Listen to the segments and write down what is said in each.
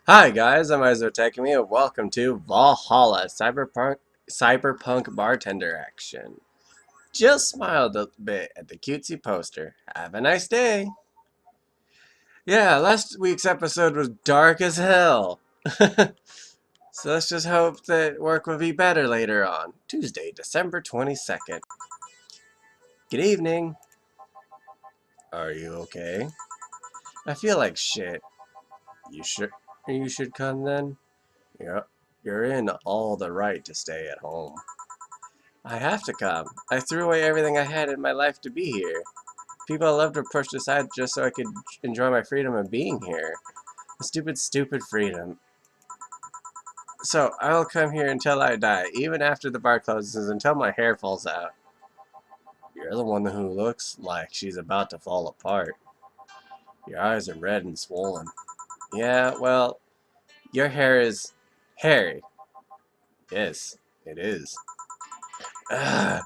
Hi guys, I'm Izua Tekami and welcome to Valhalla Cyberpunk Bartender action. Just smiled a bit at the cutesy poster. Have a nice day. Yeah, last week's episode was dark as hell. So let's just hope that work will be better later on. Tuesday, December 22nd. Good evening. Are you okay? I feel like shit. You sure you should come then? Yeah, you're in all the right to stay at home. I have to come. I threw away everything I had in my life to be here. People I loved were pushed aside just so I could enjoy my freedom of being here. A stupid, stupid freedom. So, I'll come here until I die, even after the bar closes, until my hair falls out. You're the one who looks like she's about to fall apart. Your eyes are red and swollen. Yeah, well, your hair is hairy. Yes, it is. Ugh.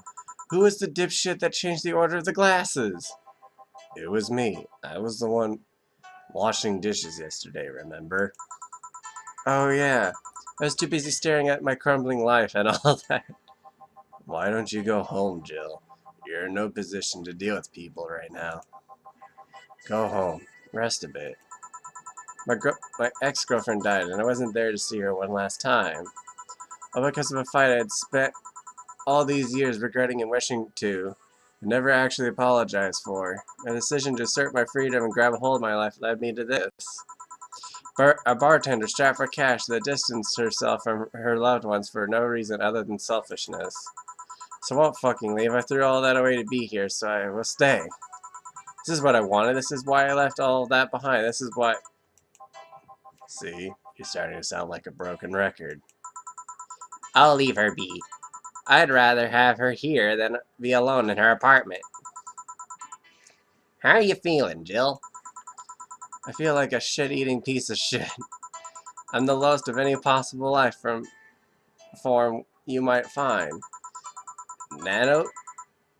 Who was the dipshit that changed the order of the glasses? It was me. I was the one washing dishes yesterday, remember? Oh yeah. I was too busy staring at my crumbling life and all that. Why don't you go home, Jill? You're in no position to deal with people right now. Go home. Rest a bit. My ex-girlfriend died and I wasn't there to see her one last time. All because of a fight I had spent all these years regretting and wishing to, but never actually apologized for. My decision to assert my freedom and grab a hold of my life led me to this. A bartender strapped for cash that distanced herself from her loved ones for no reason other than selfishness. So I won't fucking leave. I threw all that away to be here, so I will stay. This is what I wanted. This is why I left all of that behind. This is what... See? You're starting to sound like a broken record. I'll leave her be. I'd rather have her here than be alone in her apartment. How are you feeling, Jill? I feel like a shit-eating piece of shit. I'm the lowest of any possible life form you might find.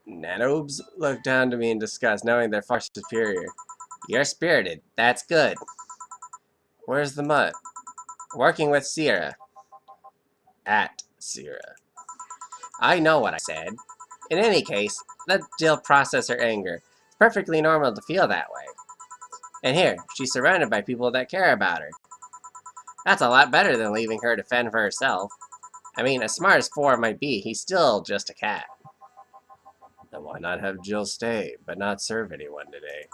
Nanobes look down to me in disgust, knowing they're far superior. You're spirited. That's good. Where's the mutt? Working with Sierra. At Sierra. I know what I said. In any case, let Jill process her anger. It's perfectly normal to feel that way. And here, she's surrounded by people that care about her. That's a lot better than leaving her to fend for herself. I mean, as smart as 4 might be, he's still just a cat. Then why not have Jill stay, but not serve anyone today?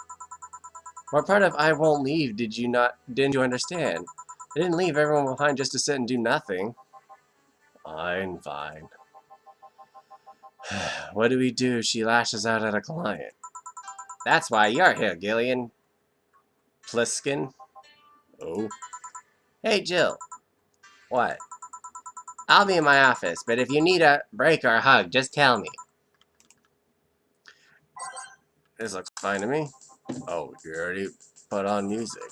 What part of I won't leave didn't you understand? I didn't leave everyone behind just to sit and do nothing. Fine, fine. What do we do if she lashes out at a client? That's why you're here, Gillian. Pliskin. Oh. Hey, Jill. What? I'll be in my office, but if you need a break or a hug, just tell me. This looks fine to me. Oh, you already put on music.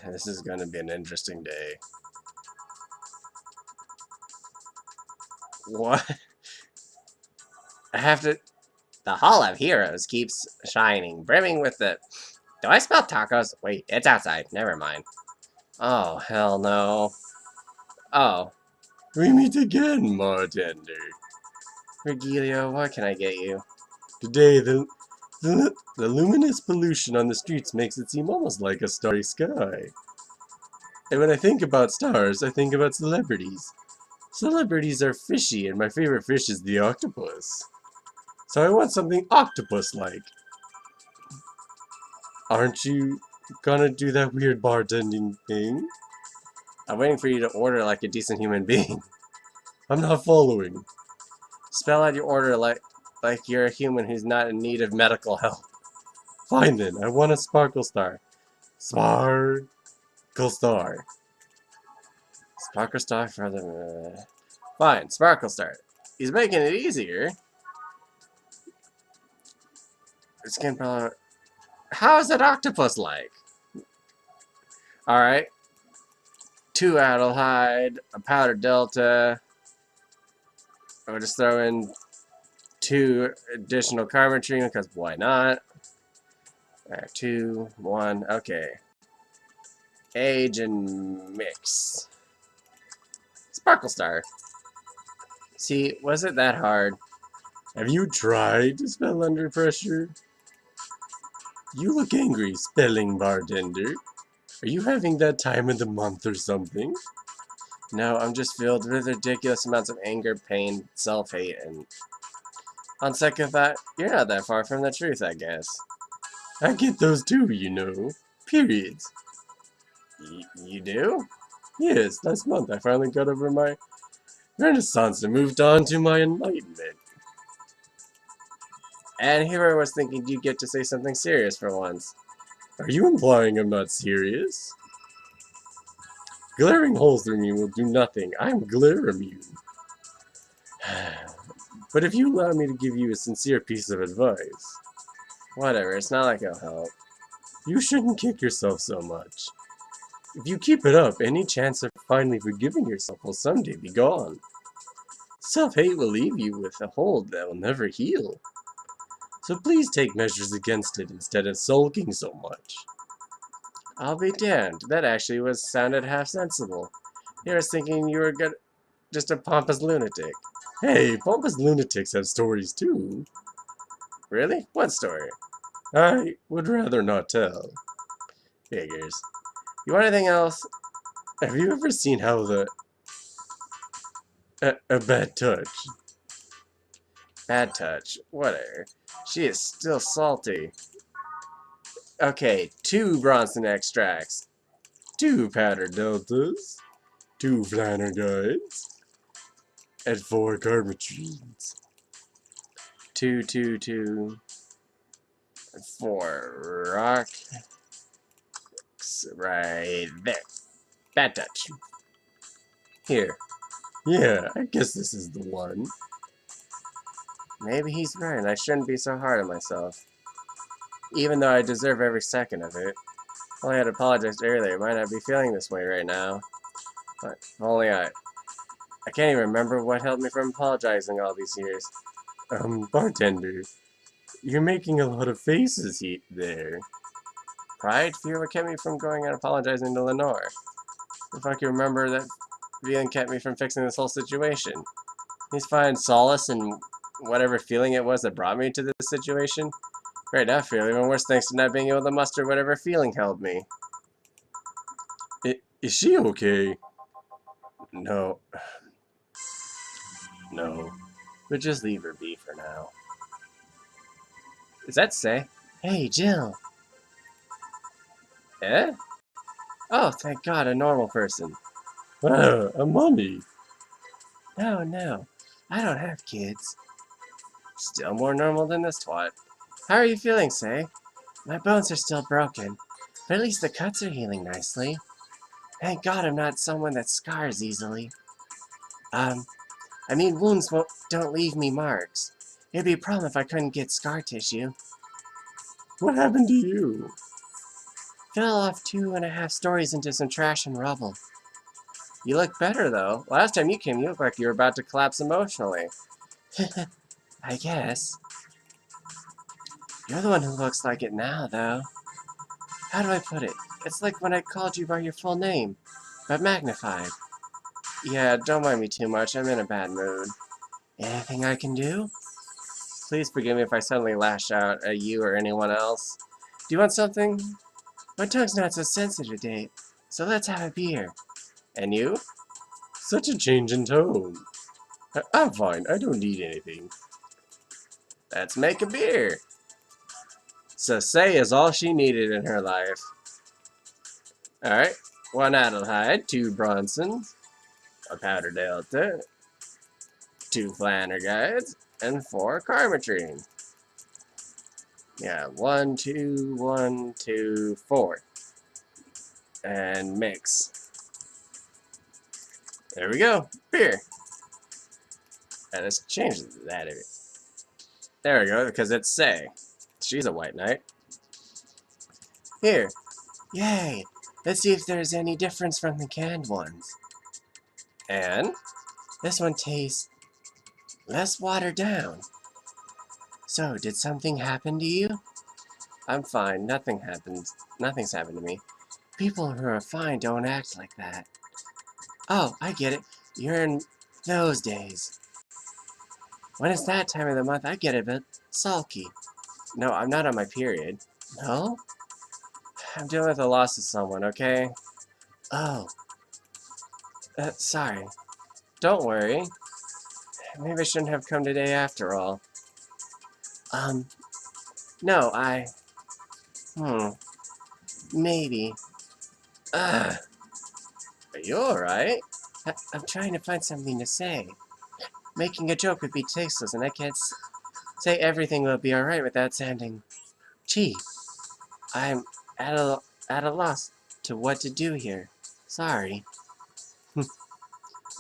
This is gonna be an interesting day. What? I have to... The Hall of Heroes keeps shining, brimming with the... Do I smell tacos? Wait, it's outside. Never mind. Oh, hell no. Oh. We meet again, bartender. Regilio, what can I get you? Today, the luminous pollution on the streets makes it seem almost like a starry sky. And when I think about stars, I think about celebrities. Celebrities are fishy, and my favorite fish is the octopus. So I want something octopus-like. Aren't you gonna do that weird bartending thing? I'm waiting for you to order like a decent human being. I'm not following. Spell out your order like you're a human who's not in need of medical help. Fine then, I want a sparkle star. Sparkle star. Sparkle star for the... Fine, sparkle star. He's making it easier. Skin color... How is that octopus like? Alright. 2 Adelhyde, a powder delta. I'll just throw in 2 additional carbon because why not? Alright, 2, 1, okay. Age and mix. Sparkle Star. See, was it that hard? Have you tried to spell under pressure? You look angry, spelling bartender. Are you having that time of the month or something? No, I'm just filled with ridiculous amounts of anger, pain, self-hate, and... On second thought, you're not that far from the truth, I guess. I get those too, you know. Periods. You do? Yes, last month I finally got over my renaissance and moved on to my enlightenment. And here I was thinking you'd get to say something serious for once. Are you implying I'm not serious? Glaring holes through me will do nothing. I'm glare immune. But if you allow me to give you a sincere piece of advice... Whatever, it's not like it'll help. You shouldn't kick yourself so much. If you keep it up, any chance of finally forgiving yourself will someday be gone. Self-hate will leave you with a hold that will never heal. So please take measures against it instead of sulking so much. I'll be damned, that actually sounded half sensible. Here I was thinking you were just a pompous lunatic. Hey, pompous lunatics have stories too. Really? What story? I would rather not tell. Figures. You want anything else? Have you ever seen how a bad touch? Bad touch. Whatever. She is still salty. Okay, 2 Bronson extracts. 2 powder deltas. 2 flanner guides. And 4 carbotrines. 2. 4 rock. Right there. Bad touch. Here. Yeah, I guess this is the one. Maybe he's right. I shouldn't be so hard on myself. Even though I deserve every second of it. If only I had apologized earlier, I might not be feeling this way right now. But if only I can't even remember what held me from apologizing all these years. Bartender. You're making a lot of faces there. Pride? Fear what kept me from going and apologizing to Lenore. If I can remember that feeling kept me from fixing this whole situation. Please find solace in whatever feeling it was that brought me to this situation. Right now I feel even worse thanks to not being able to muster whatever feeling held me. Is she okay? No. No. But just leave her be for now. Is that Say? Hey, Jill! Eh? Oh, thank God, a normal person. A mummy. No. I don't have kids. Still more normal than this twat. How are you feeling, Say? My bones are still broken, but at least the cuts are healing nicely. Thank God I'm not someone that scars easily. I mean, wounds don't leave me marks. It'd be a problem if I couldn't get scar tissue. What happened to you? Fell off 2.5 stories into some trash and rubble. You look better, though. Last time you came, you looked like you were about to collapse emotionally. I guess. You're the one who looks like it now, though. How do I put it? It's like when I called you by your full name, but magnified. Yeah, don't mind me too much. I'm in a bad mood. Anything I can do? Please forgive me if I suddenly lash out at you or anyone else. Do you want something? My tongue's not so sensitive today, so let's have a beer. And you? Such a change in tone. I'm fine. I don't need anything. Let's make a beer. So Say is all she needed in her life. Alright. 1 Adelheid, 2 Bronsons, a powder delta, 2 flanner guides, and 4 carbotrine. Yeah, 1, 2, 1, 2, 4. And mix. There we go. Beer. And let's change that. There we go, because it's Say. She's a white knight. Here. Yay! Let's see if there's any difference from the canned ones. And this one tastes less watered down. So, did something happen to you? I'm fine. Nothing's happened to me. People who are fine don't act like that. Oh, I get it. You're in those days. When it's that time of the month, I get a bit sulky. No, I'm not on my period. No? I'm dealing with the loss of someone, okay? Oh. Sorry. Don't worry. Maybe I shouldn't have come today after all. No, maybe. Ugh. Are you alright? I'm trying to find something to say. Making a joke would be tasteless, and I can't say everything will be alright without sounding cheap. I'm at a loss to what to do here. Sorry.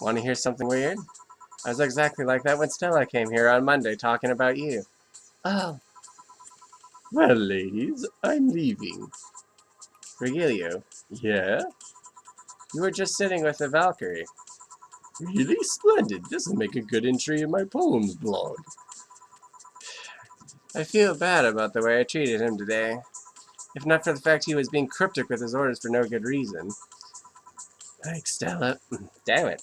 Want to hear something weird? I was exactly like that when Stella came here on Monday talking about you. Oh. Well, ladies, I'm leaving. Regilio. Yeah? You were just sitting with the Valkyrie. Really splendid. This will make a good entry in my poems blog. I feel bad about the way I treated him today. If not for the fact he was being cryptic with his orders for no good reason. Thanks, Stella. Damn it.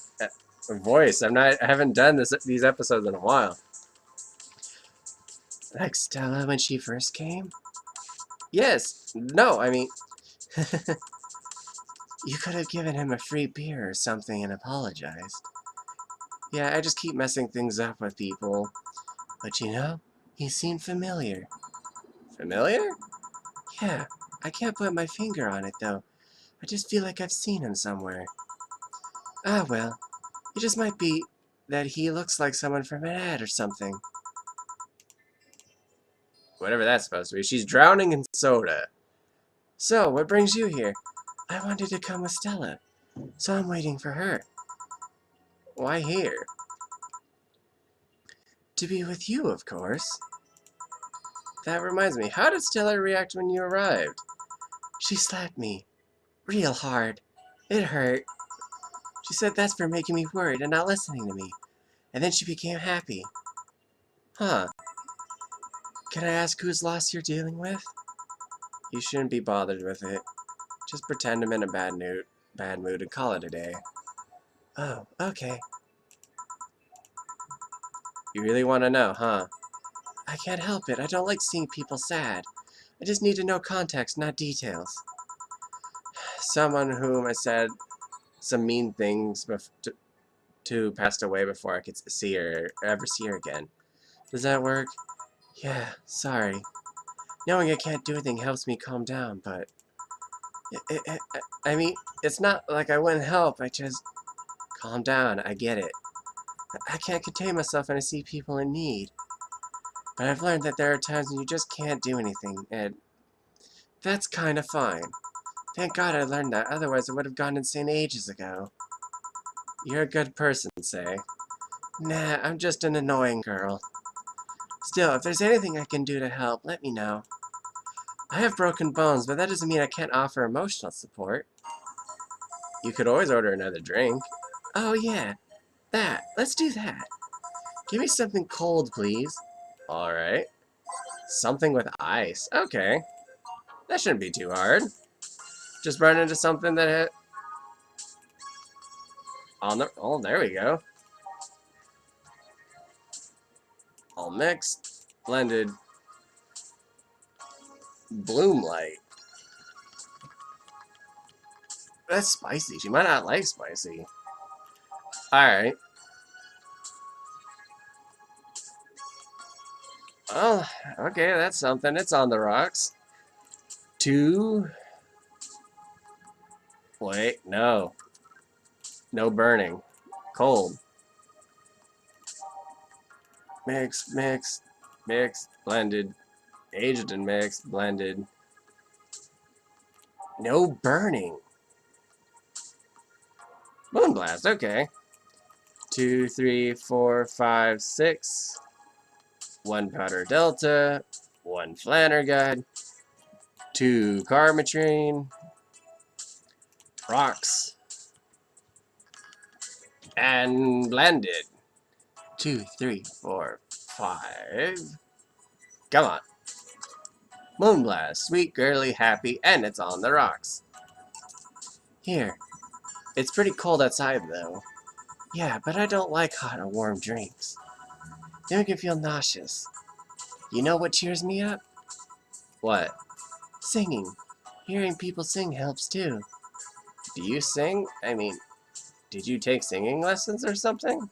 Voice. I haven't done these episodes in a while. Like Stella when she first came? Yes. No, I mean... You could have given him a free beer or something and apologized. Yeah, I just keep messing things up with people. But you know, he seemed familiar. Familiar? Yeah, I can't put my finger on it though. I just feel like I've seen him somewhere. Ah well, it just might be that he looks like someone from an ad or something. Whatever that's supposed to be. She's drowning in soda. So, what brings you here? I wanted to come with Stella, so I'm waiting for her. Why here? To be with you, of course. That reminds me, how did Stella react when you arrived? She slapped me. Real hard. It hurt. She said that's for making me worried and not listening to me. And then she became happy. Huh. Can I ask whose loss you're dealing with? You shouldn't be bothered with it. Just pretend I'm in a bad mood and call it a day. Oh, okay. You really want to know, huh? I can't help it. I don't like seeing people sad. I just need to know context, not details. Someone whom I said some mean things to passed away before I could see her, ever see her again. Does that work? Yeah, sorry. Knowing I can't do anything helps me calm down, but... I mean, it's not like I wouldn't help, I just... Calm down, I get it. I can't contain myself when I see people in need. But I've learned that there are times when you just can't do anything, and... That's kinda fine. Thank God I learned that, otherwise I would have gone insane ages ago. You're a good person, say. Nah, I'm just an annoying girl. Still, if there's anything I can do to help, let me know. I have broken bones, but that doesn't mean I can't offer emotional support. You could always order another drink. Oh yeah, that. Let's do that. Give me something cold, please. Alright. Something with ice. Okay. That shouldn't be too hard. Just run into something that hit... Oh, there we go. All mixed. Blended. Bloom light. That's spicy. She might not like spicy. Alright. Oh, okay, that's something. It's on the rocks. 2... Wait, no. No burning. Cold. Mix, mix, mix, blended. Aged and mixed, blended. No burning. Moonblast, okay. 2, 3, 4, 5, 6. 1 powder delta. 1 flanner guide. 2 carmatrine. Rocks. And blended. 2, 3, 4, 5. Come on. Moonblast, sweet, girly, happy, and it's on the rocks. Here. It's pretty cold outside, though. Yeah, but I don't like hot or warm drinks. They make me feel nauseous. You know what cheers me up? What? Singing. Hearing people sing helps too. Do you sing? I mean, did you take singing lessons or something?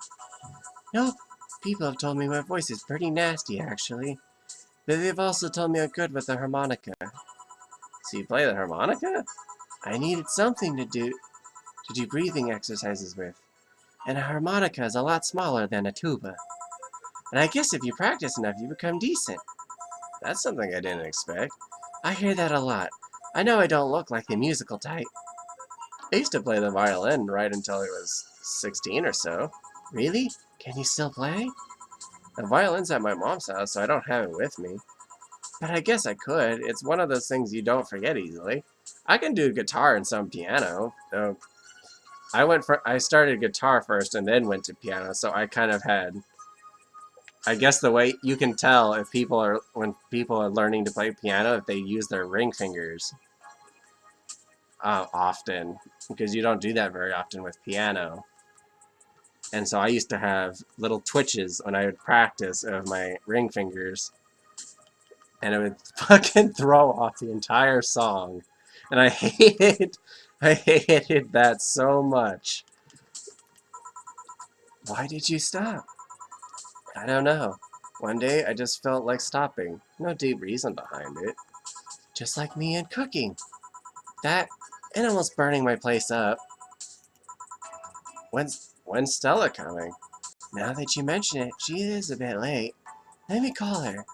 Nope. People have told me my voice is pretty nasty, actually. But they've also told me I'm good with the harmonica. So you play the harmonica? I needed something to do breathing exercises with. And a harmonica is a lot smaller than a tuba. And I guess if you practice enough, you become decent. That's something I didn't expect. I hear that a lot. I know I don't look like the musical type. I used to play the violin right until I was 16 or so. Really? Can you still play? The violin's at my mom's house, so I don't have it with me. But I guess I could. It's one of those things you don't forget easily. I can do guitar and some piano, though. I started guitar first and then went to piano, so I kind of had. I guess the way you can tell if when people are learning to play piano, if they use their ring fingers often, because you don't do that very often with piano. And so I used to have little twitches when I would practice of my ring fingers, and it would fucking throw off the entire song. And I hated that so much. Why did you stop? I don't know. One day I just felt like stopping. No deep reason behind it. Just like me and cooking. That, and almost burning my place up. When's Stella coming? Now that you mention it, she is a bit late. Let me call her.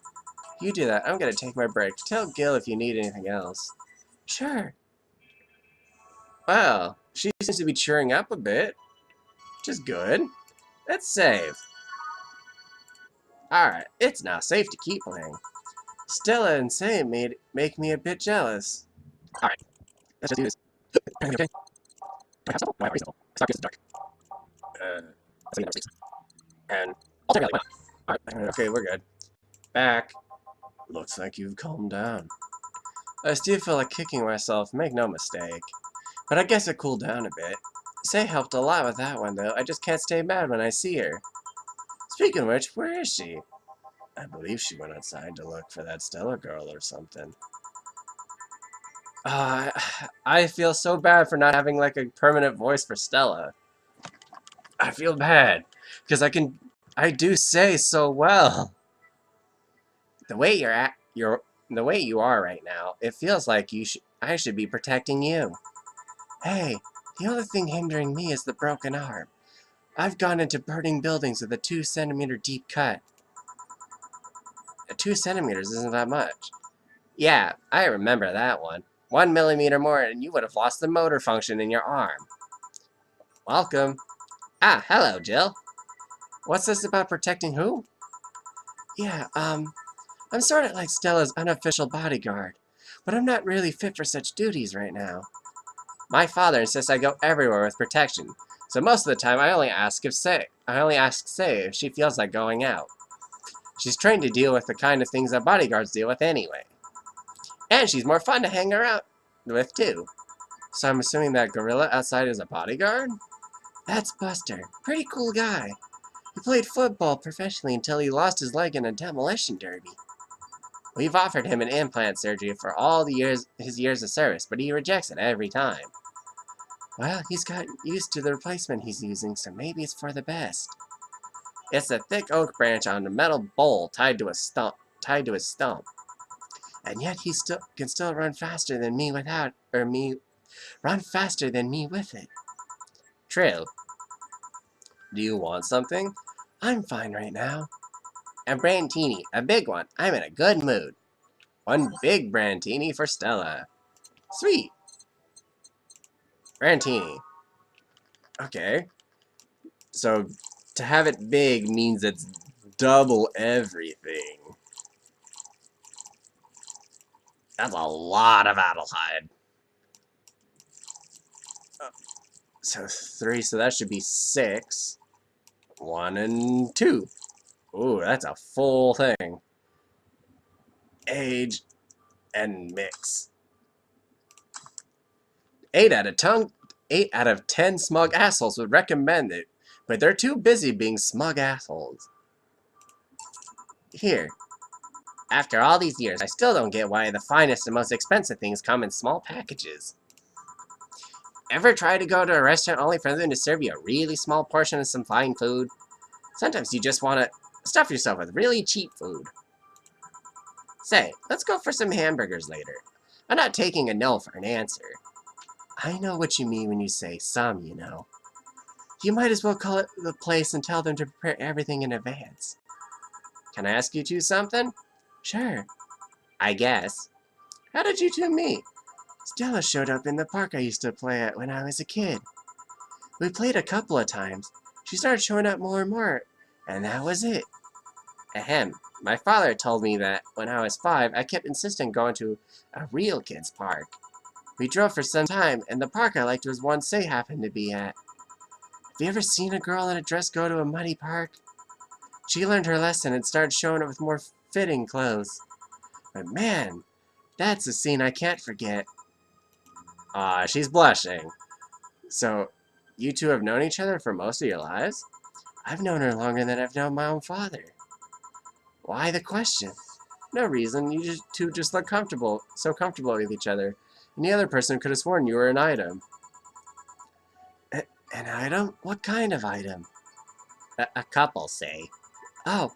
You do that. I'm gonna take my break. Tell Gil if you need anything else. Sure. Well, she seems to be cheering up a bit, which is good. Let's save. Alright, it's now safe to keep playing. Stella and Sam make me a bit jealous. Alright, let's just do this. Okay. Do I have some? Do I have reasonable? It's not good in the dark. Let's see numbers, and I'll take it like Alright, okay, we're good. Back. Looks like you've calmed down. I still feel like kicking myself, make no mistake. But I guess it cooled down a bit. Say helped a lot with that one, though. I just can't stay mad when I see her. Speaking of which, where is she? I believe she went outside to look for that Stella girl or something. I feel so bad for not having like a permanent voice for Stella. I feel bad because I do say so well. The way the way you are right now, it feels like I should be protecting you. Hey, the only thing hindering me is the broken arm. I've gone into burning buildings with a 2-centimeter deep cut. 2 centimeters isn't that much. Yeah, I remember that one. 1 millimeter more and you would have lost the motor function in your arm. Welcome. Ah, hello, Jill. What's this about protecting who? Yeah, I'm sort of like Stella's unofficial bodyguard, but I'm not really fit for such duties right now. My father insists I go everywhere with protection, so most of the time I only ask Say if she feels like going out. She's trained to deal with the kind of things that bodyguards deal with anyway. And she's more fun to hang around with, too. So I'm assuming that gorilla outside is a bodyguard? That's Buster. Pretty cool guy. He played football professionally until he lost his leg in a demolition derby. We've offered him an implant surgery for all his years of service, but he rejects it every time. Well, he's got used to the replacement he's using, so maybe it's for the best. It's a thick oak branch on a metal bowl tied to his stump. And yet he can still run faster than me with it. True. Do you want something? I'm fine right now. A brandini, a big one. I'm in a good mood. One big brandini for Stella. Sweet. Brandini. Okay. So, to have it big means it's double everything. That's a lot of Adelheid. So 3, so that should be 6. 1 and 2. Ooh, that's a full thing. Age and mix. 8 out of 10. 8 out of 10 smug assholes would recommend it, but they're too busy being smug assholes. Here. After all these years, I still don't get why the finest and most expensive things come in small packages. Ever try to go to a restaurant only for them to serve you a really small portion of some fine food? Sometimes you just want to stuff yourself with really cheap food. Say, let's go for some hamburgers later. I'm not taking a no for an answer. I know what you mean when you say some, you know. You might as well call it the place and tell them to prepare everything in advance. Can I ask you two something? Sure. I guess. How did you two meet? Stella showed up in the park I used to play at when I was a kid. We played a couple of times. She started showing up more and more, and that was it. Ahem. My father told me that when I was 5, I kept insisting going to a real kids' park. We drove for some time, and the park I liked was one Say happened to be at. Have you ever seen a girl in a dress go to a muddy park? She learned her lesson and started showing up with more fitting clothes. But man, that's a scene I can't forget. Aw, she's blushing. So, you two have known each other for most of your lives? I've known her longer than I've known my own father. Why the question? No reason, you two just look comfortable, so comfortable with each other. And the other person could have sworn you were an item. An item? What kind of item? A couple, say. Oh,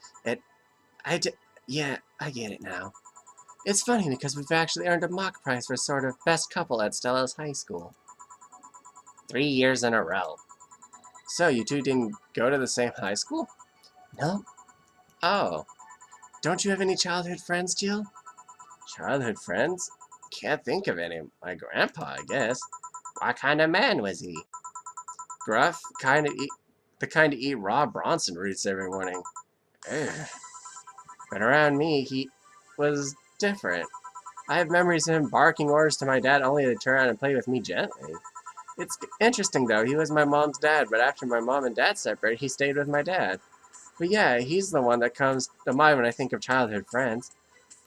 yeah, I get it now. It's funny because we've actually earned a mock prize for sort of best couple at Stella's high school. 3 years in a row. So, you two didn't go to the same high school? No. Oh. Don't you have any childhood friends, Jill? Childhood friends? Can't think of any. My grandpa, I guess. What kind of man was he? Gruff, the kind to eat raw Bronson roots every morning. Ugh. But around me, he was different. I have memories of him barking orders to my dad only to turn around and play with me gently. It's interesting, though. He was my mom's dad, but after my mom and dad separated, he stayed with my dad. But yeah, he's the one that comes to mind when I think of childhood friends.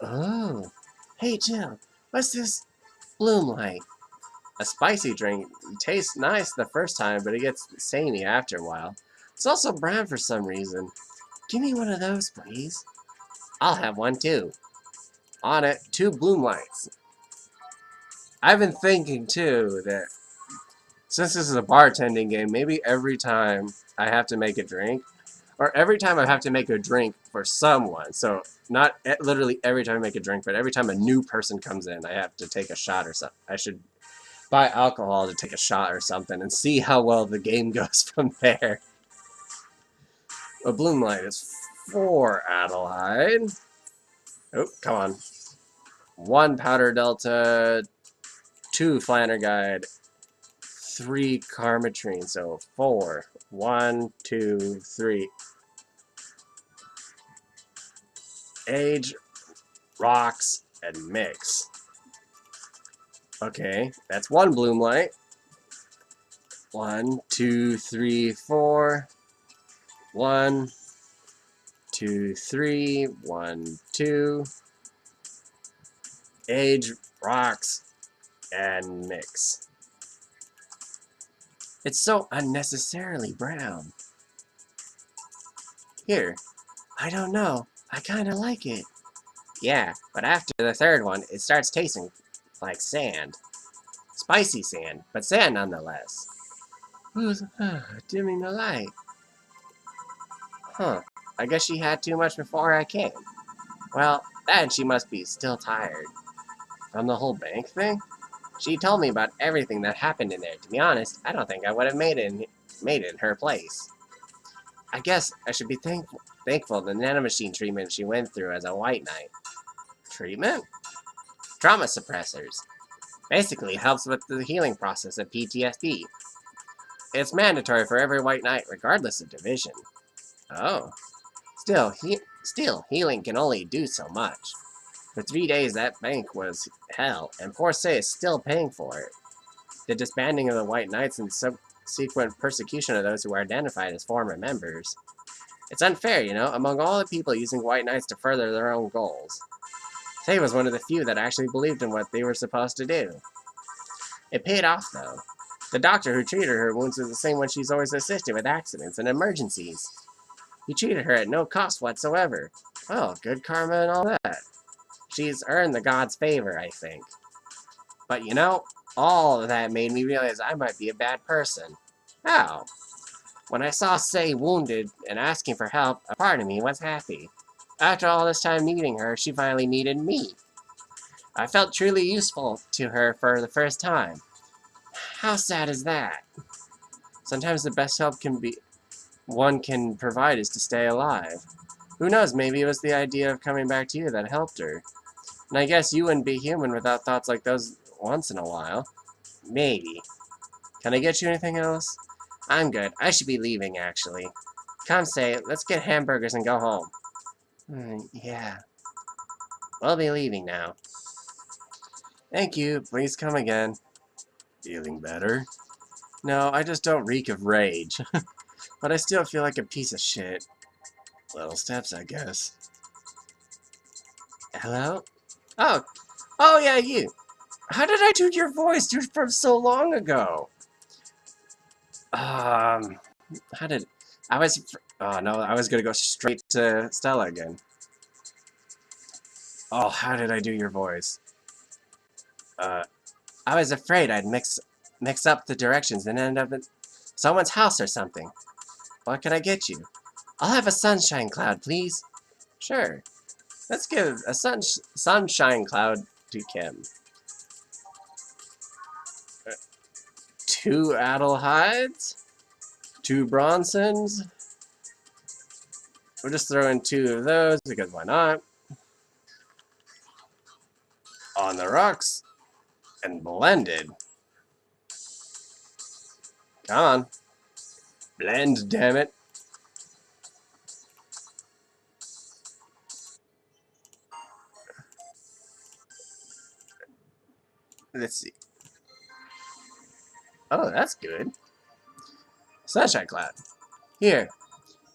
Oh. Hey, Jill, what's this Bloom Light? A spicy drink. It tastes nice the first time, but it gets samey after a while. It's also brown for some reason. Give me one of those, please. I'll have one, too. On it, 2 Bloom Lights. I've been thinking, too, that since this is a bartending game, maybe every time I have to make a drink, or every time I have to make a drink for someone, so not literally every time I make a drink, but every time a new person comes in, I have to take a shot or something. I should buy alcohol to take a shot or something and see how well the game goes from there. A Bloom Light is 4 Adelaide. Oh, come on. 1 Powder Delta, 2 Flannerguide, 3 Carmetrine, so 4. 1, 2, 3. Age, rocks, and mix. Okay, that's 1 Bloom Light. 1, 2, 3, 4. 1, 2, 3. 1, 2. Age, rocks, and mix. It's so unnecessarily brown. Here, I don't know. I kinda like it. Yeah, but after the 3rd one, it starts tasting like sand. Spicy sand, but sand nonetheless. Who's dimming the light? Huh, I guess she had too much before I came. Well, then she must be still tired. From the whole bank thing? She told me about everything that happened in there. To be honest, I don't think I would have made it in her place. I guess I should be thankful the nanomachine treatment she went through as a White Knight. Treatment? Trauma suppressors. Basically helps with the healing process of PTSD. It's mandatory for every White Knight, regardless of division. Oh. Still, healing can only do so much. For 3 days, that bank was hell, and poor Say is still paying for it. The disbanding of the White Knights and subsequent persecution of those who were identified as former members. It's unfair, you know, among all the people using White Knights to further their own goals. Say was one of the few that actually believed in what they were supposed to do. It paid off, though. The doctor who treated her wounds is the same one she's always assisted with accidents and emergencies. He treated her at no cost whatsoever. Oh, good karma and all that. She's earned the god's favor, I think. But you know, all of that made me realize I might be a bad person. How? When I saw Sei wounded and asking for help, a part of me was happy. After all this time needing her, she finally needed me. I felt truly useful to her for the first time. How sad is that? Sometimes the best help one can provide is to stay alive. Who knows, maybe it was the idea of coming back to you that helped her. And I guess you wouldn't be human without thoughts like those once in a while. Maybe. Can I get you anything else? I'm good. I should be leaving, actually. Come, Sei, let's get hamburgers and go home. Yeah. We'll be leaving now. Thank you. Please come again. Feeling better? No, I just don't reek of rage. But I still feel like a piece of shit. Little steps, I guess. Hello? Oh yeah, you. How did I do your voice, dude, from so long ago? How did... Oh no, I was gonna go straight to Stella again. Oh, how did I do your voice? I was afraid I'd mix up the directions and end up at someone's house or something. What can I get you? I'll have a sunshine cloud, please. Sure. Let's give a sunshine cloud to Kim. 2 Adelheids. 2 Bronsons. We'll just throw in 2 of those, because why not? On the rocks. And blended. Come on. Blend, damn it. Let's see. Oh, that's good. Sunshine cloud. Here.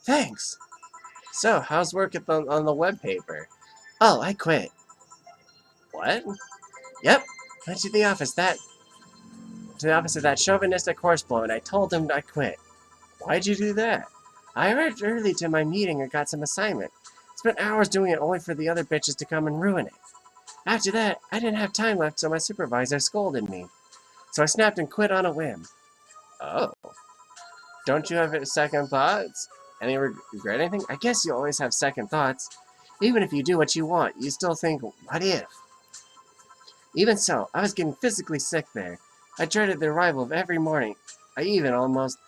Thanks. So, how's work on the web paper? Oh, I quit. What? Yep. Went to the office of that chauvinistic horseblow, and I told him I quit. Why'd you do that? I arrived early to my meeting and got some assignment. Spent hours doing it only for the other bitches to come and ruin it. After that, I didn't have time left, so my supervisor scolded me. So I snapped and quit on a whim. Oh. Don't you have second thoughts? Any regret anything? I guess you always have second thoughts. Even if you do what you want, you still think, what if? Even so, I was getting physically sick there. I dreaded the arrival of every morning. I even almost...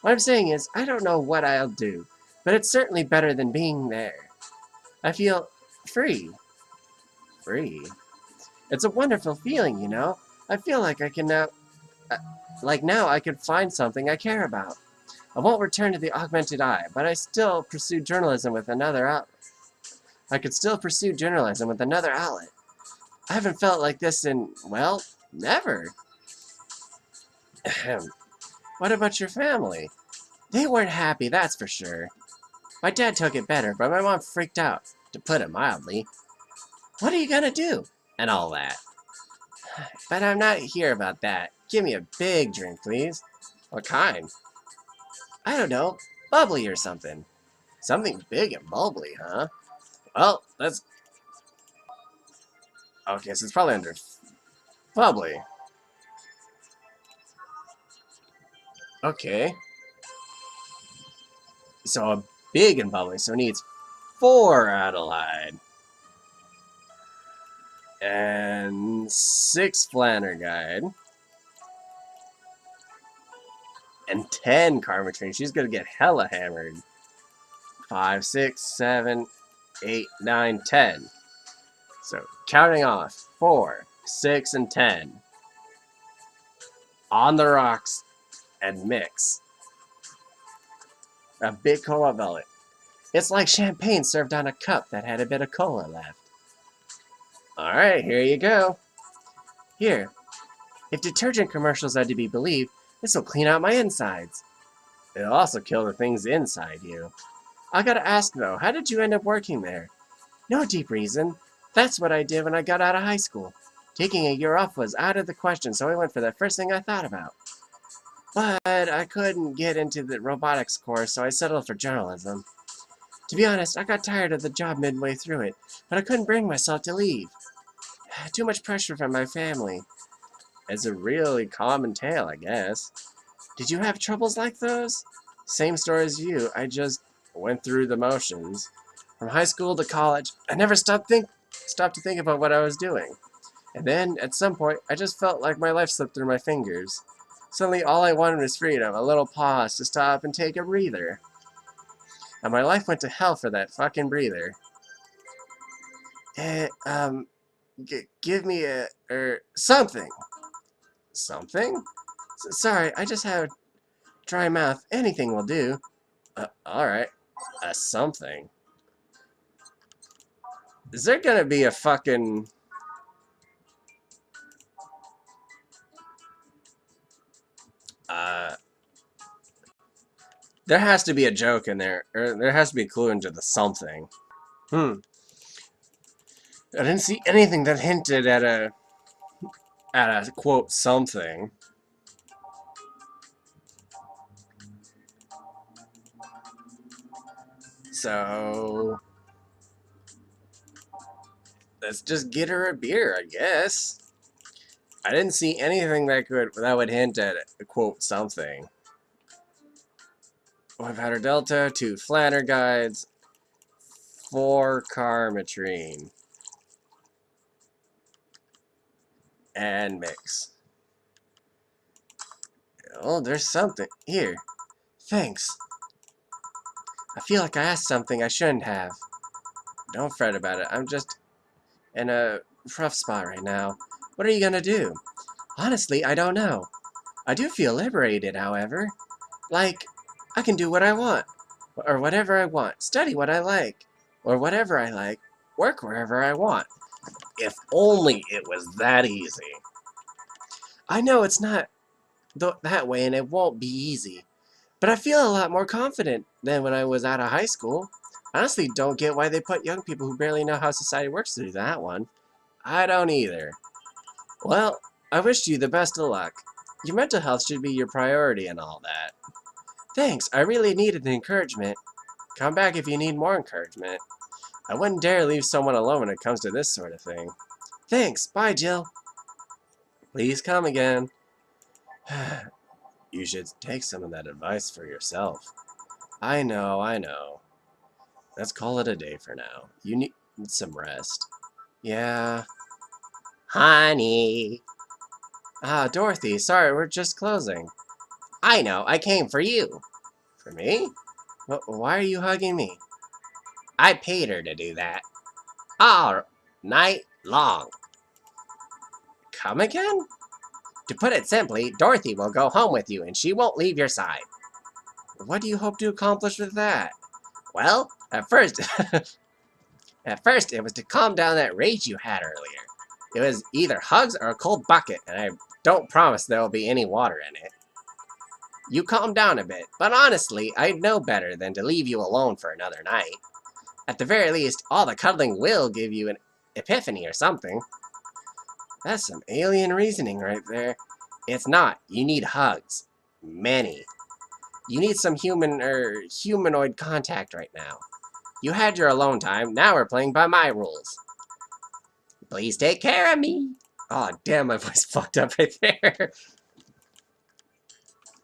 What I'm saying is, I don't know what I'll do, but it's certainly better than being there. I feel free. Free? It's a wonderful feeling, you know? I feel like I can now... now I could find something I care about. I won't return to the augmented eye, but I still pursue journalism with another outlet. I could still pursue journalism with another outlet. I haven't felt like this in, well, never. What about your family? They weren't happy, that's for sure. My dad took it better, but my mom freaked out, to put it mildly. What are you gonna do? And all that. But I'm not here about that. Give me a big drink, please. What kind? I don't know. Bubbly or something. Something big and bubbly, huh? Well, let's... Okay, so it's probably under... Bubbly. Okay. So a big and bubbly, so it needs 4 Adelheid. And 6 Flannerguide. And 10 Karmatrine. She's gonna get hella hammered. 5, 6, 7, 8, 9, 10. So, counting off. 4, 6, and 10. On the rocks and mix. A big cola velvet. It's like champagne served on a cup that had a bit of cola left. Alright, here you go. Here. If detergent commercials are to be believed, this will clean out my insides. It'll also kill the things inside you. I gotta ask though, how did you end up working there? No deep reason. That's what I did when I got out of high school. Taking a year off was out of the question, so I went for the first thing I thought about. But I couldn't get into the robotics course, so I settled for journalism. To be honest, I got tired of the job midway through it, but I couldn't bring myself to leave. Too much pressure from my family. It's a really common tale, I guess. Did you have troubles like those? Same story as you, I just went through the motions. From high school to college, I never stopped to think about what I was doing. And then, at some point, I just felt like my life slipped through my fingers. Suddenly, all I wanted was freedom, a little pause to stop and take a breather. And my life went to hell for that fucking breather. Eh, give me something. Something? Sorry, I just have a dry mouth. Anything will do. Alright. Something. Is there gonna be a fucking... there has to be a joke in there. Or there has to be a clue into the something. I didn't see anything that hinted at a quote something. So let's just get her a beer, I guess. I didn't see anything that would hint at a quote something. 1 powder delta, 2 flanner guides, 4 carmetrine. And mix. Oh, there's something. Here. Thanks. I feel like I asked something I shouldn't have. Don't fret about it. I'm just in a rough spot right now. What are you gonna do? Honestly, I don't know. I do feel liberated, however. Like, I can do what I want. Or whatever I want. Study what I like. Or whatever I like. Work wherever I want. If only it was that easy. I know it's not that way and it won't be easy. But I feel a lot more confident than when I was out of high school. I honestly don't get why they put young people who barely know how society works through that one. I don't either. Well, I wish you the best of luck. Your mental health should be your priority and all that. Thanks, I really needed the encouragement. Come back if you need more encouragement. I wouldn't dare leave someone alone when it comes to this sort of thing. Thanks, bye Jill. Please come again. You should take some of that advice for yourself. I know. Let's call it a day for now. You need some rest. Yeah. Honey. Ah, Dorothy, sorry, we're just closing. I know, I came for you. For me? Why are you hugging me? I paid her to do that. All night long. Come again? To put it simply, Dorothy will go home with you and she won't leave your side. What do you hope to accomplish with that? Well, at first it was to calm down that rage you had earlier. It was either hugs or a cold bucket, and I don't promise there will be any water in it. You calmed down a bit, but honestly, I'd know better than to leave you alone for another night. At the very least, all the cuddling will give you an epiphany or something. That's some alien reasoning right there. It's not. You need hugs. Many. You need some humanoid contact right now. You had your alone time, now we're playing by my rules. Please take care of me. Oh, damn, my voice fucked up right there.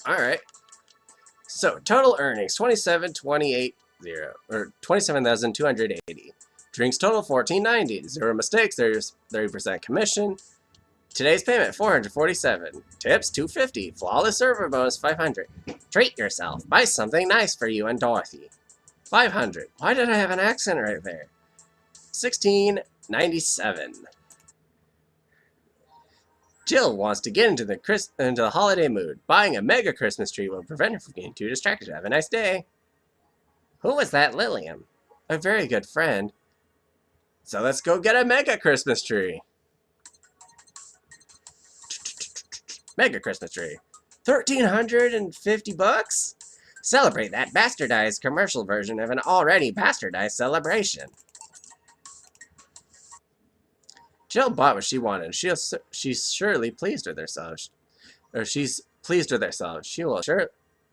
Alright. So, total earnings, 27,280, or 27,280. Drinks total, 14.90. 0 mistakes, there's 30% commission. Today's payment, 447. Tips, 250. Flawless server bonus, 500. Treat yourself. Buy something nice for you and Dorothy. 500. Why did I have an accent right there? 16.97. Jill wants to get into the holiday mood. Buying a mega Christmas tree will prevent her from getting too distracted. Have a nice day. Who was that Lillian? A very good friend. So let's go get a mega Christmas tree. Mega Christmas tree. 1,350 bucks? Celebrate that bastardized commercial version of an already bastardized celebration. Jill bought what she wanted. She's surely pleased with herself. Or she's pleased with herself. She will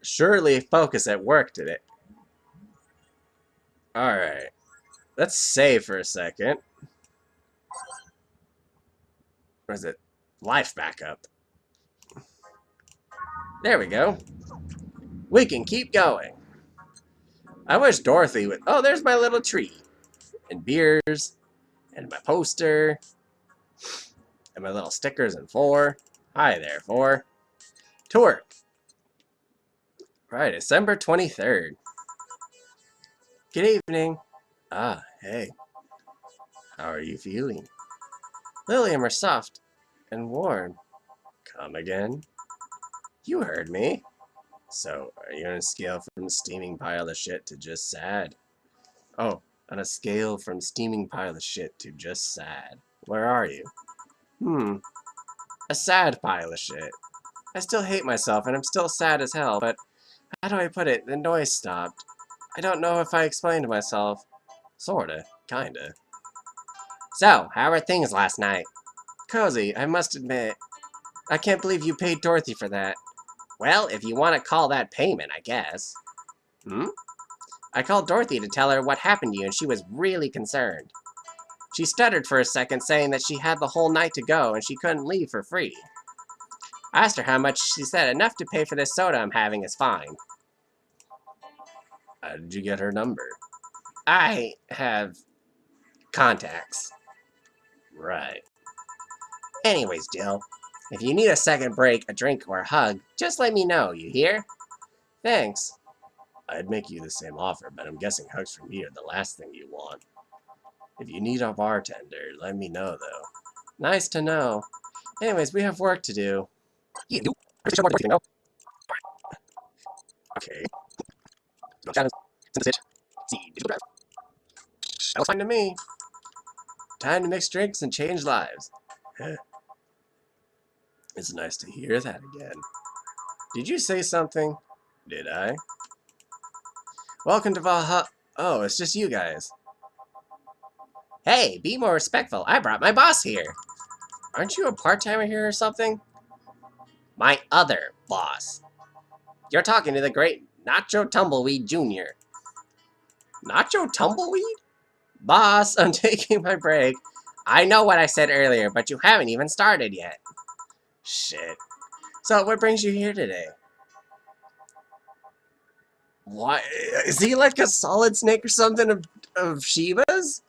surely focus at work today. Alright. Let's save for a second. Or is it? Life backup. There we go. We can keep going. I wish Dorothy would... Oh, there's my little tree. And beers. And my poster. And my little stickers and 4. Hi there, 4. To work. Right, December 23rd. Good evening. Ah, hey. How are you feeling? Lilium are soft and warm. Come again? You heard me. So, are you on a scale from steaming pile of shit to just sad? Oh, on a scale from steaming pile of shit to just sad. Where are you? A sad pile of shit. I still hate myself and I'm still sad as hell, but how do I put it? The noise stopped. I don't know if I explained myself. Sorta. Kinda. So, how were things last night? Cozy, I must admit. I can't believe you paid Dorothy for that. Well, if you want to call that payment, I guess. I called Dorothy to tell her what happened to you, and she was really concerned. She stuttered for a second, saying that she had the whole night to go, and she couldn't leave for free. I asked her how much. She said enough to pay for this soda I'm having is fine. How did you get her number? I have contacts. Right. Anyways, Jill, if you need a second break, a drink, or a hug, just let me know, you hear? Thanks. I'd make you the same offer, but I'm guessing hugs from me are the last thing you want. If you need a bartender, let me know, though. Nice to know. Anyways, we have work to do. You do? Okay. Sounds fine to me. Time to mix drinks and change lives. It's nice to hear that again. Did you say something? Did I? Welcome to Valhalla. Oh, it's just you guys. Hey, be more respectful. I brought my boss here. Aren't you a part-timer here or something? My other boss. You're talking to the great Nacho Tumbleweed Jr. Nacho Tumbleweed? Boss, I'm taking my break. I know what I said earlier, but you haven't even started yet. Shit. So, what brings you here today? Why? Is he like a solid snake or something of Shiba's?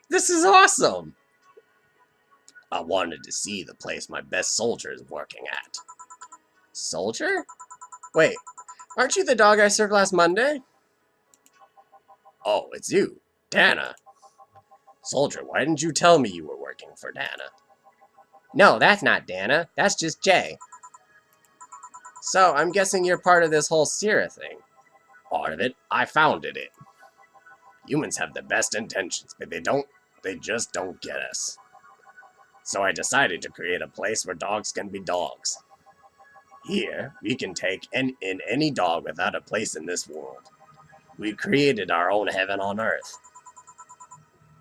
This is awesome! I wanted to see the place my best soldier is working at. Soldier? Wait, aren't you the dog I served last Monday? Oh, it's you, Dana. Soldier, why didn't you tell me you were working for Dana? No, that's not Dana. That's just Jay. So, I'm guessing you're part of this whole Sierra thing. Part of it? I founded it. Humans have the best intentions, but they just don't get us. So I decided to create a place where dogs can be dogs. Here, we can take in any dog without a place in this world. We created our own heaven on earth.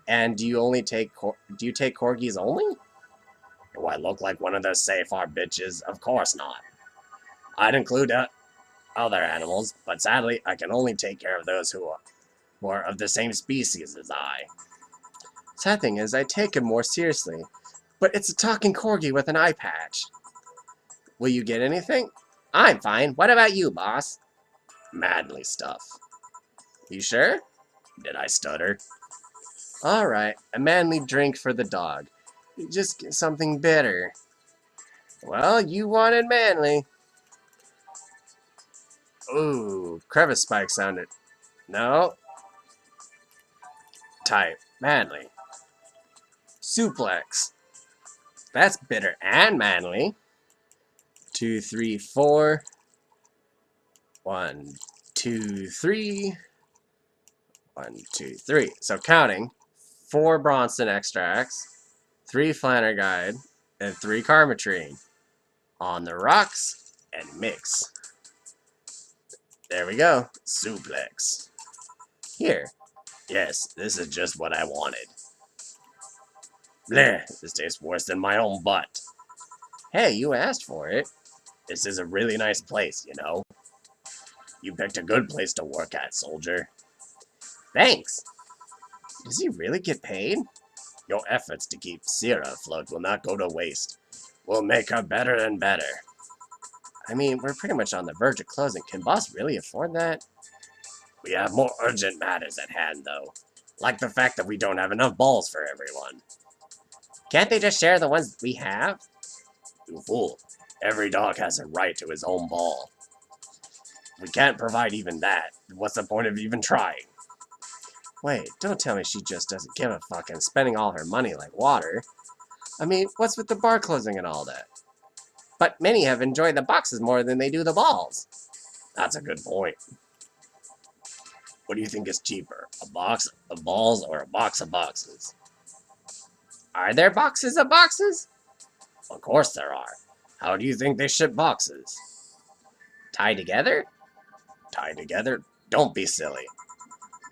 And do you take corgis only? Do I look like one of those safe art bitches? Of course not. I'd include other animals, but sadly, I can only take care of those who are of the same species as I. Sad thing is, I take him more seriously, but it's a talking corgi with an eye patch. Will you get anything? I'm fine. What about you, boss? Manly stuff. You sure? Did I stutter? Alright, a manly drink for the dog. Just get something bitter. Well, you wanted manly. Ooh, crevice spike sounded. No. Type. Manly. Suplex. That's bitter and manly. 2, 3, 4. 1, 2, 3. 1, 2, 3. So counting. 4 Bronson extracts. 3 Flannerguide. And 3 Karmatrine. On the rocks. And mix. There we go. Suplex. Here. Yes, this is just what I wanted. Bleh, this tastes worse than my own butt. Hey, you asked for it. This is a really nice place, you know. You picked a good place to work at, soldier. Thanks. Does he really get paid? Your efforts to keep Sierra afloat will not go to waste. We'll make her better and better. I mean, we're pretty much on the verge of closing. Can boss really afford that? We have more urgent matters at hand, though. Like the fact that we don't have enough balls for everyone. Can't they just share the ones we have? You fool. Every dog has a right to his own ball. If we can't provide even that, what's the point of even trying? Wait, don't tell me she just doesn't give a fuck and spending all her money like water. I mean, what's with the bar closing and all that? But many have enjoyed the boxes more than they do the balls. That's a good point. What do you think is cheaper, a box of balls or a box of boxes? Are there boxes of boxes? Of course there are. How do you think they ship boxes? Tied together? Tied together? Don't be silly.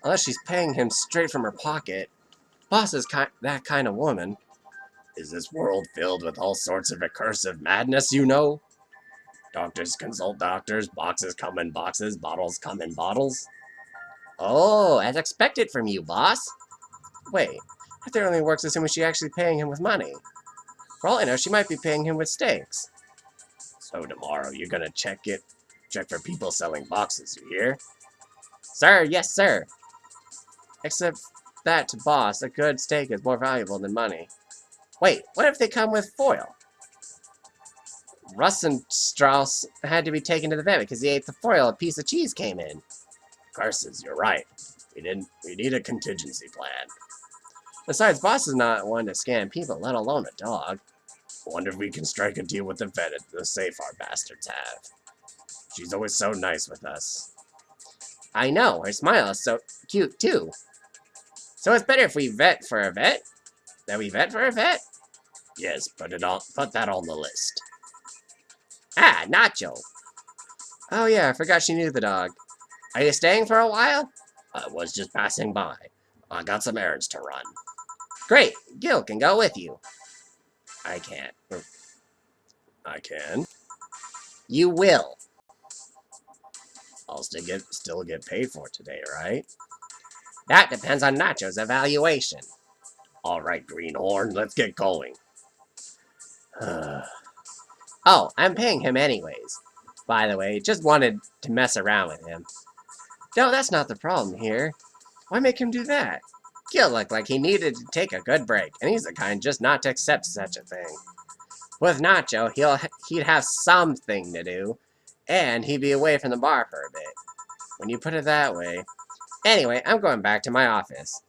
Unless she's paying him straight from her pocket. Boss is that kind of woman. Is this world filled with all sorts of recursive madness, you know? Doctors consult doctors, boxes come in boxes, bottles come in bottles. Oh, as expected from you, boss. Wait, that there only works assuming she's actually paying him with money. For all I know, she might be paying him with steaks. So tomorrow you're gonna check for people selling boxes, you hear? Sir, yes, sir. Except that to boss, a good steak is more valuable than money. Wait, what if they come with foil? Russ and Strauss had to be taken to the vet because he ate the foil a piece of cheese came in. Curses, you're right. We need a contingency plan. Besides, boss is not one to scam people, let alone a dog. I wonder if we can strike a deal with the vet at the safe our bastards have. She's always so nice with us. I know, her smile is so cute too. So it's better if we vet for a vet? That we vet for a vet? Yes, put that on the list. Ah, Nacho. Oh yeah, I forgot she knew the dog. Are you staying for a while? I was just passing by. I got some errands to run. Great, Gil can go with you. I can't. I can. You will. I'll still get paid for it today, right? That depends on Nacho's evaluation. All right, Greenhorn, let's get going. Oh, I'm paying him anyways. By the way, just wanted to mess around with him. No, that's not the problem here. Why make him do that? Gil looked like he needed to take a good break, and he's the kind just not to accept such a thing. With Nacho, he'd have something to do, and he'd be away from the bar for a bit. When you put it that way. Anyway, I'm going back to my office.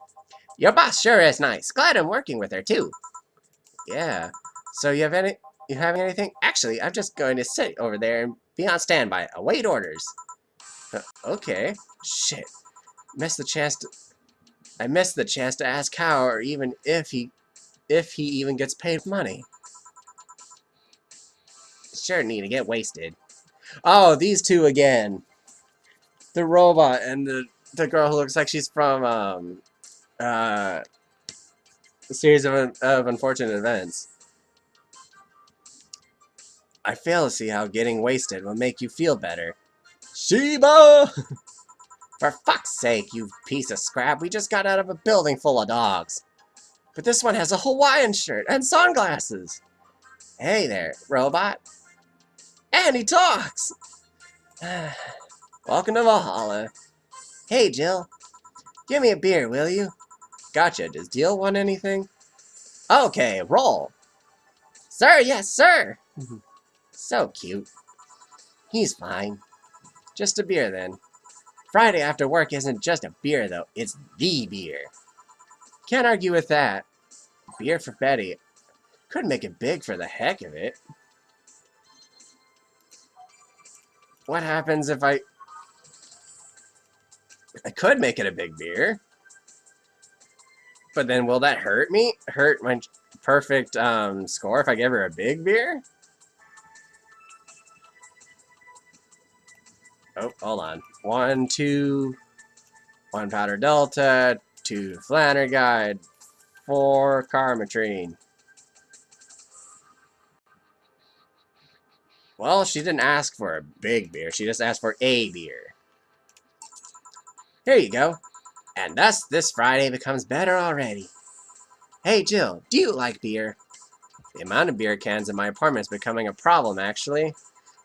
Your boss sure is nice. Glad I'm working with her, too. Yeah. So you having anything? Actually, I'm just going to sit over there and be on standby. Await orders. Okay. Shit. I missed the chance to ask how, or even if he even gets paid money. Sure need to get wasted. Oh, these two again. The robot and the girl who looks like she's from a series of unfortunate events. I fail to see how getting wasted will make you feel better. Sheba! For fuck's sake, you piece of scrap, we just got out of a building full of dogs. But this one has a Hawaiian shirt and sunglasses. Hey there, robot. And he talks! Welcome to Valhalla. Hey, Jill. Give me a beer, will you? Gotcha, does Jill want anything? Okay, roll. Sir, yes, sir! So cute. He's fine. Just a beer, then. Friday after work isn't just a beer, though. It's the beer. Can't argue with that. Beer for Betty. Could make it big for the heck of it. What happens if I could make it a big beer. But then will that hurt me? Hurt my perfect score if I give her a big beer? Oh, hold on. 1, 2, 1 powder delta, 2 Flanner guide, for Carmatrine. Well, she didn't ask for a big beer. She just asked for a beer. Here you go. And thus, this Friday becomes better already. Hey, Jill, do you like beer? The amount of beer cans in my apartment is becoming a problem, actually.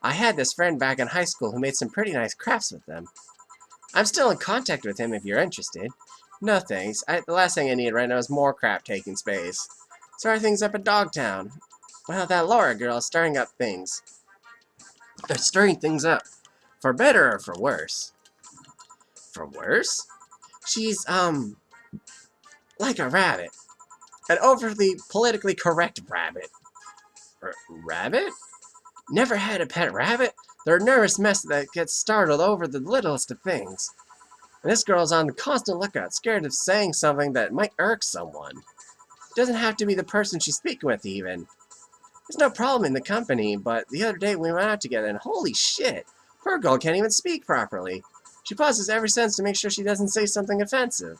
I had this friend back in high school who made some pretty nice crafts with them. I'm still in contact with him if you're interested. No thanks. The last thing I need right now is more crap taking space. Start things up at Dogtown. Well, that Laura girl is stirring up things. They're stirring things up. For better or for worse. For worse? She's, like a rabbit. An overly politically correct rabbit. Rabbit? Never had a pet rabbit? They're a nervous mess that gets startled over the littlest of things. And this girl's on the constant lookout, scared of saying something that might irk someone. It doesn't have to be the person she's speaking with, even. There's no problem in the company, but the other day we went out together, and holy shit, poor girl can't even speak properly. She pauses every sentence to make sure she doesn't say something offensive.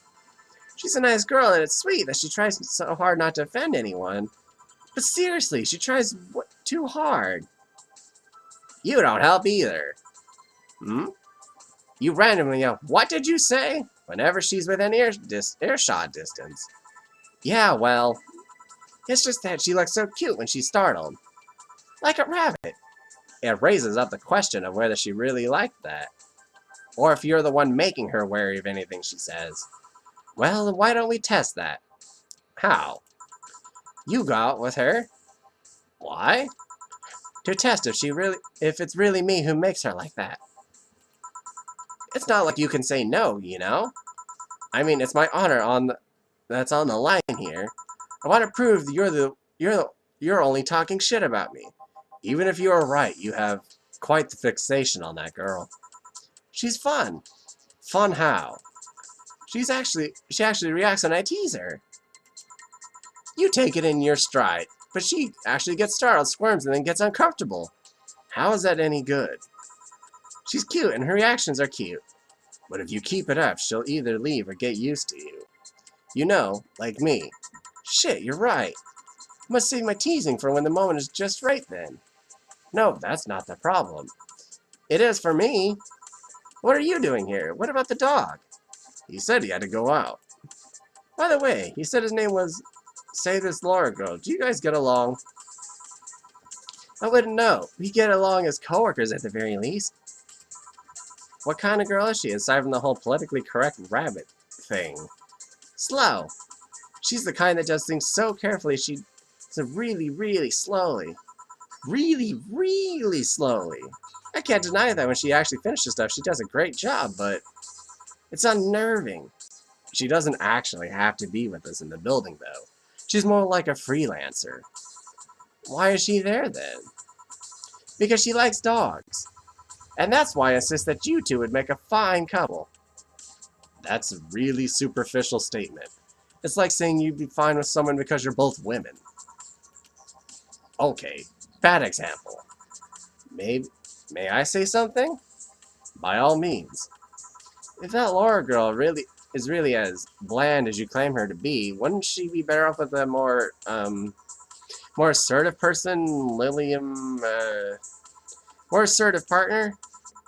She's a nice girl, and it's sweet that she tries so hard not to offend anyone. But seriously, she tries too hard. You don't help either. Hmm? You randomly yell, "What did you say?" whenever she's within earshot distance. Yeah, well, it's just that she looks so cute when she's startled. Like a rabbit. It raises up the question of whether she really liked that. Or if you're the one making her wary of anything she says. Well, why don't we test that? How? You go out with her. Why? To test if it's really me who makes her like that. It's not like you can say no, you know? I mean, it's my honor that's on the line here. I want to prove that you're only talking shit about me. Even if you are right, you have quite the fixation on that girl. She's fun. Fun how? She actually reacts when I tease her. You take it in your stride, but she actually gets startled, squirms, and then gets uncomfortable. How is that any good? She's cute, and her reactions are cute. But if you keep it up, she'll either leave or get used to you. You know, like me. Shit, you're right. I must save my teasing for when the moment is just right then. No, that's not the problem. It is for me. What are you doing here? What about the dog? He said he had to go out. By the way, he said his name was, say, this Laura girl. Do you guys get along? I wouldn't know. We get along as coworkers at the very least. What kind of girl is she, aside from the whole politically correct rabbit thing? Slow. She's the kind that does things so carefully she does it really, really slowly. Really, really slowly. I can't deny that when she actually finishes stuff, she does a great job, but it's unnerving. She doesn't actually have to be with us in the building, though. She's more like a freelancer. Why is she there, then? Because she likes dogs. And that's why I insist that you two would make a fine couple. That's a really superficial statement. It's like saying you'd be fine with someone because you're both women. Okay, bad example. May I say something? By all means. If that Laura girl is really as bland as you claim her to be, wouldn't she be better off with a more assertive person? More assertive partner?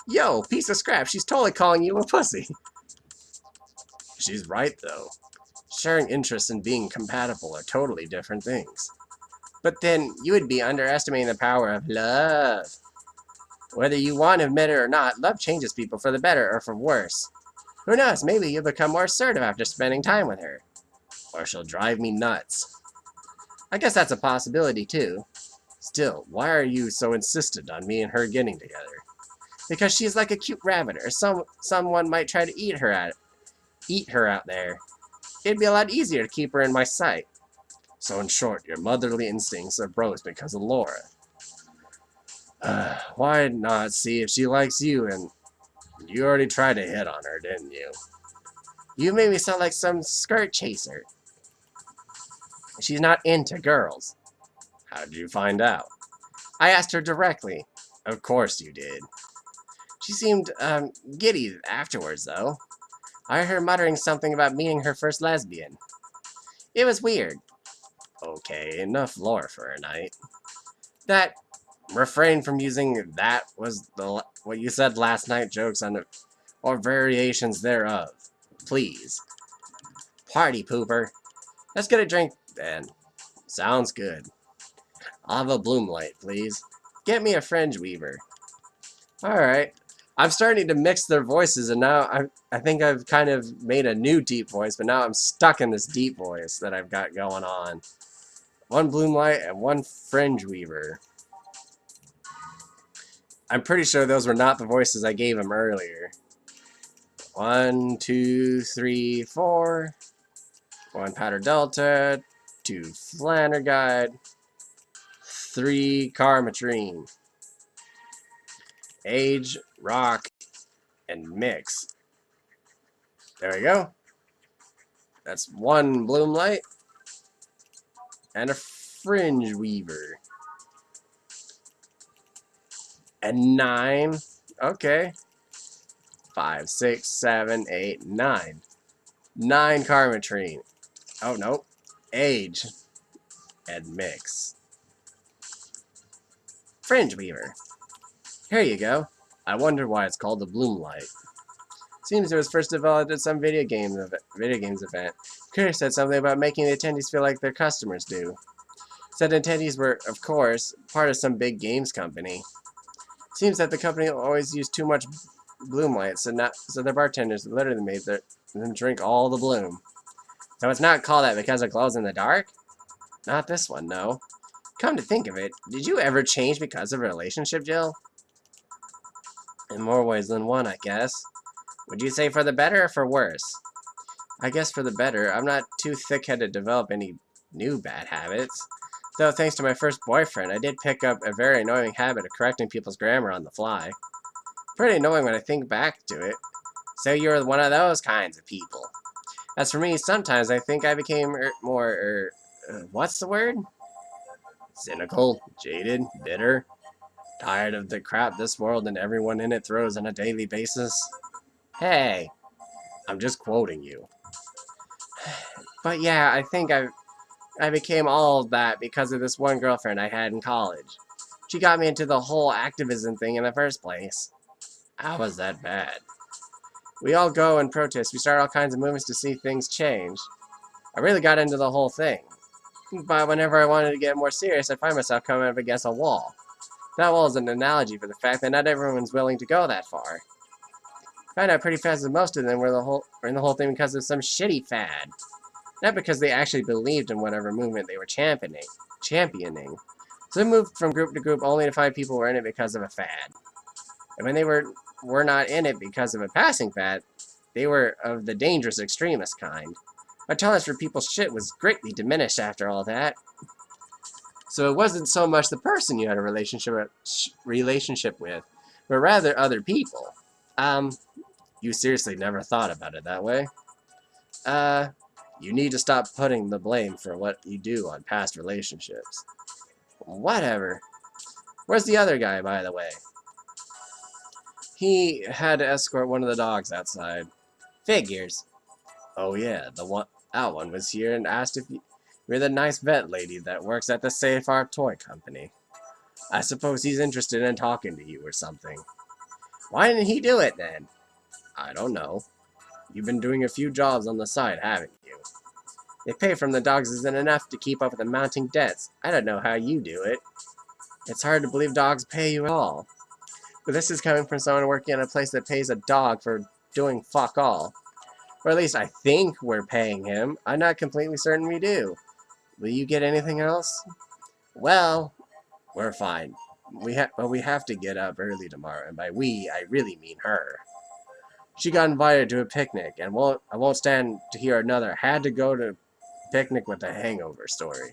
Yo, piece of scrap, she's totally calling you a pussy. She's right, though. Sharing interests and being compatible are totally different things. But then, you would be underestimating the power of love. Whether you want to admit it or not, love changes people for the better or for worse. Who knows, maybe you'll become more assertive after spending time with her. Or she'll drive me nuts. I guess that's a possibility, too. Still, why are you so insistent on me and her getting together? Because she's like a cute rabbit, or someone might try to eat her out there. It'd be a lot easier to keep her in my sight. So in short, your motherly instincts are broached because of Laura. Why not see if she likes you? And you already tried to hit on her, didn't you? You made me sound like some skirt chaser. She's not into girls. How did you find out? I asked her directly. Of course you did. She seemed, giddy afterwards, though. I heard her muttering something about meeting her first lesbian. It was weird. Okay, enough lore for a night. That refrain from using that was what you said last night jokes on it, or variations thereof. Please. Party pooper. Let's get a drink then. Sounds good. I'll have a bloom light, please. Get me a fringe weaver. Alright. I'm starting to mix their voices, and now I think I've kind of made a new deep voice, but now I'm stuck in this deep voice that I've got going on. One bloom light and one fringe weaver. I'm pretty sure those were not the voices I gave him earlier. 1, 2, 3, 4. 1 powder delta. 2 flanner guide. 3 carmatrine. Age, rock, and mix. There we go. That's 1 bloom light and a fringe weaver. And 9. Okay. 5, 6, 7, 8, 9. 9 carmatrine. Oh no. Age and mix. Fringe weaver. Here you go. I wonder why it's called the bloom light. Seems it was first developed at some video games event. Chris said something about making the attendees feel like their customers do. Said attendees were, of course, part of some big games company. Seems that the company always used too much bloom light, so their bartenders literally made them drink all the bloom. So it's not called that because it glows in the dark? Not this one, no. Come to think of it, did you ever change because of a relationship, Jill? In more ways than one, I guess. Would you say for the better or for worse? I guess for the better. I'm not too thick-headed to develop any new bad habits. Though thanks to my first boyfriend, I did pick up a very annoying habit of correcting people's grammar on the fly. Pretty annoying when I think back to it. So you're one of those kinds of people. As for me, sometimes I think I became more, what's the word? Cynical, jaded, bitter. Tired of the crap this world and everyone in it throws on a daily basis. Hey, I'm just quoting you. But yeah, I think I became all of that because of this one girlfriend I had in college. She got me into the whole activism thing in the first place. How was that bad? We all go and protest. We start all kinds of movements to see things change. I really got into the whole thing. But whenever I wanted to get more serious, I find myself coming up against a wall. That wall is an analogy for the fact that not everyone's willing to go that far. I found out pretty fast that most of them were in the whole thing because of some shitty fad. Not because they actually believed in whatever movement they were championing. So they moved from group to group only to find people were in it because of a fad. And when they were not in it because of a passing fad, they were of the dangerous extremist kind. My tolerance for people's shit was greatly diminished after all that. So it wasn't so much the person you had a relationship with, but rather other people. You seriously never thought about it that way? You need to stop putting the blame for what you do on past relationships. Whatever. Where's the other guy, by the way? He had to escort one of the dogs outside. Figures. Oh yeah, that one was here and asked if you're the nice vet lady that works at the Safe Art Toy Company. I suppose he's interested in talking to you or something. Why didn't he do it then? I don't know. You've been doing a few jobs on the side, haven't you? The pay from the dogs isn't enough to keep up with the mounting debts. I don't know how you do it. It's hard to believe dogs pay you at all. But this is coming from someone working at a place that pays a dog for doing fuck all. Or at least I think we're paying him. I'm not completely certain we do. Will you get anything else? Well, we're fine. But we have to get up early tomorrow, and by we, I really mean her. She got invited to a picnic, and I won't stand to hear another had to go to picnic with a hangover story.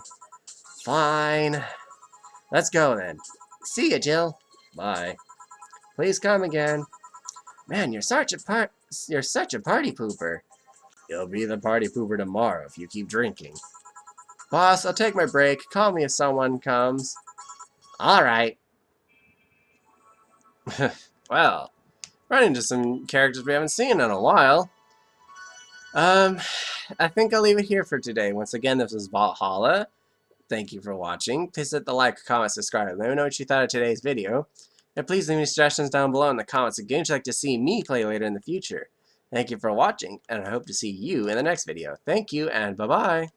Fine. Let's go then. See ya, Jill. Bye. Please come again. Man, you're such a party pooper. You'll be the party pooper tomorrow if you keep drinking. Boss, I'll take my break. Call me if someone comes. Alright. Well, run into some characters we haven't seen in a while. Um, I think I'll leave it here for today. Once again, this was Valhalla. Thank you for watching. Please hit the like, comment, subscribe. Let me know what you thought of today's video. And please leave me suggestions down below in the comments of games you'd like to see me play later in the future. Thank you for watching, and I hope to see you in the next video. Thank you, and bye-bye.